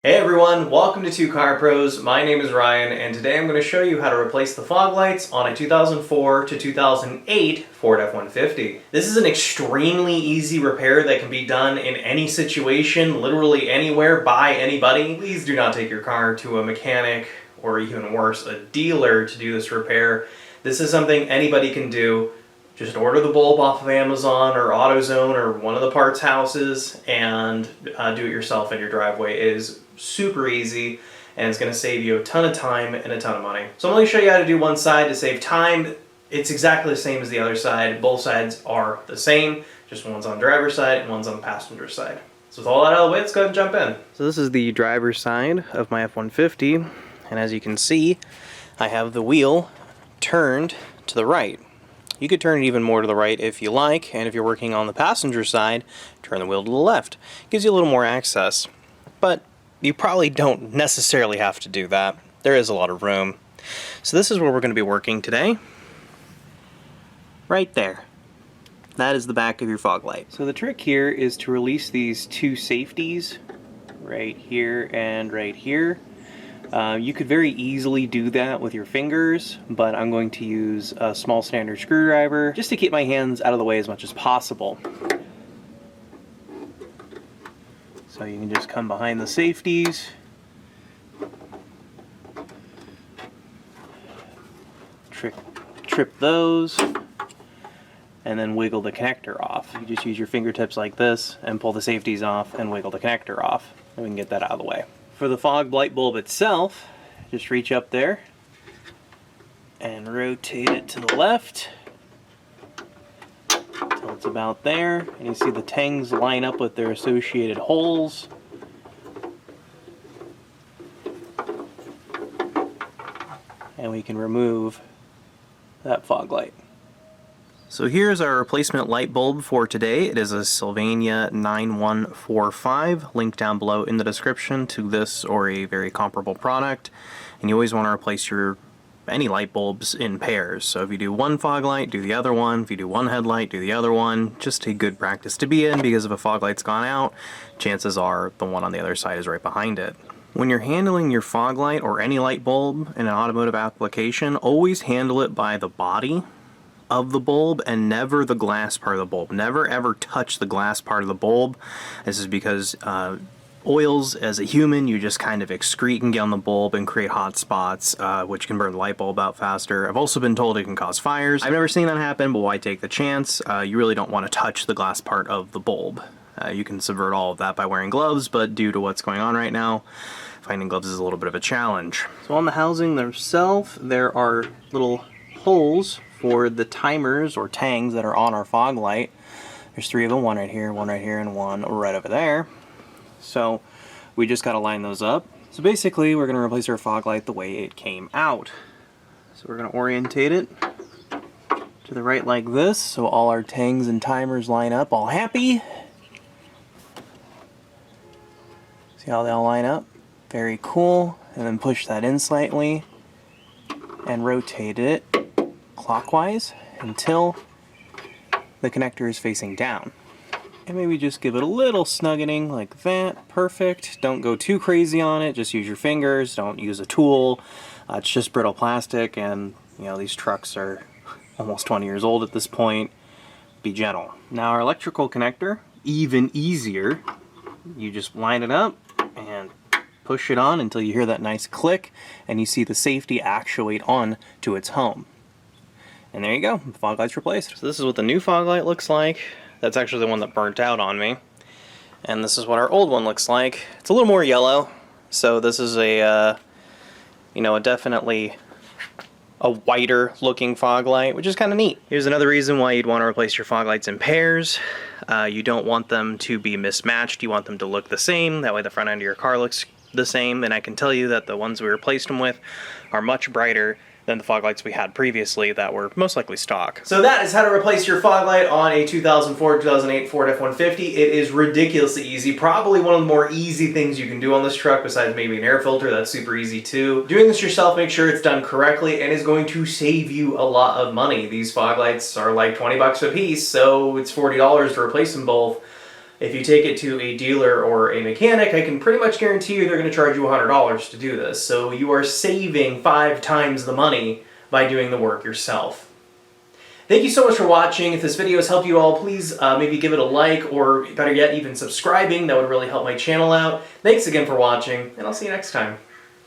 Hey everyone, welcome to Two Car Pros. My name is Ryan, and today I'm going to show you how to replace the fog lights on a 2004 to 2008 Ford F-150. This is an extremely easy repair that can be done in any situation, literally anywhere, by anybody. Please do not take your car to a mechanic, or even worse, a dealer to do this repair. This is something anybody can do. Just order the bulb off of Amazon or AutoZone or one of the parts houses and do it yourself in your driveway. It is super easy and it's going to save you a ton of time and a ton of money. So I'm going to show you how to do one side to save time. It's exactly the same as the other side. Both sides are the same, just one's on the driver's side and one's on the passenger side. So with all that out of the way, let's go ahead and jump in. So this is the driver's side of my F-150, and as you can see, I have the wheel turned to the right. You could turn it even more to the right if you like, and if you're working on the passenger side, turn the wheel to the left. It gives you a little more access, but you probably don't necessarily have to do that. There is a lot of room. So this is where we're going to be working today. Right there. That is the back of your fog light. So the trick here is to release these two safeties, right here and right here. You could very easily do that with your fingers, but I'm going to use a small standard screwdriver just to keep my hands out of the way as much as possible. So you can just come behind the safeties, trip those, and then wiggle the connector off. You just use your fingertips like this and pull the safeties off and wiggle the connector off, and we can get that out of the way. For the fog light bulb itself, just reach up there and rotate it to the left until it's about there, and you see the tangs line up with their associated holes. And we can remove that fog light. So here's our replacement light bulb for today. It is a Sylvania 9145. Link down below in the description to this or a very comparable product. And you always want to replace any light bulbs in pairs. So if you do one fog light, do the other one. If you do one headlight, do the other one. Just a good practice to be in, because if a fog light's gone out, chances are the one on the other side is right behind it. When you're handling your fog light or any light bulb in an automotive application, always handle it by the body of the bulb and never the glass part of the bulb. Never ever touch the glass part of the bulb. This is because oils, as a human, you just kind of excrete and get on the bulb and create hot spots, which can burn the light bulb out faster. I've also been told it can cause fires. I've never seen that happen, but why take the chance? You really don't want to touch the glass part of the bulb. You can subvert all of that by wearing gloves, but due to what's going on right now, finding gloves is a little bit of a challenge. So on the housing themselves, there are little holes for the timers or tangs that are on our fog light. There's three of them, one right here, and one right over there. So we just got to line those up. So basically we're going to replace our fog light the way it came out. So we're going to orientate it to the right like this, so all our tangs and timers line up all happy. See how they all line up? Very cool. And then push that in slightly and rotate it clockwise until the connector is facing down. And maybe just give it a little snuggening like that. Perfect. Don't go too crazy on it. Just use your fingers. Don't use a tool. It's just brittle plastic, and you know, these trucks are almost 20 years old at this point. Be gentle. Now our electrical connector, even easier. You just line it up and push it on until you hear that nice click and you see the safety actuate on to its home. And there you go, the fog light's replaced. So this is what the new fog light looks like. That's actually the one that burnt out on me. And this is what our old one looks like. It's a little more yellow, so this is a, definitely a whiter looking fog light, which is kind of neat. Here's another reason why you'd want to replace your fog lights in pairs. You don't want them to be mismatched. You want them to look the same. That way the front end of your car looks the same. And I can tell you that the ones we replaced them with are much brighter than the fog lights we had previously that were most likely stock. So that is how to replace your fog light on a 2004-2008 Ford F-150. It is ridiculously easy. Probably one of the more easy things you can do on this truck, besides maybe an air filter. That's super easy too. Doing this yourself, make sure it's done correctly, and is going to save you a lot of money. These fog lights are like 20 bucks a piece, so it's $40 to replace them both. If you take it to a dealer or a mechanic, I can pretty much guarantee you they're going to charge you $100 to do this. So you are saving 5 times the money by doing the work yourself. Thank you so much for watching. If this video has helped you all, please maybe give it a like, or better yet, even subscribing. That would really help my channel out. Thanks again for watching, and I'll see you next time.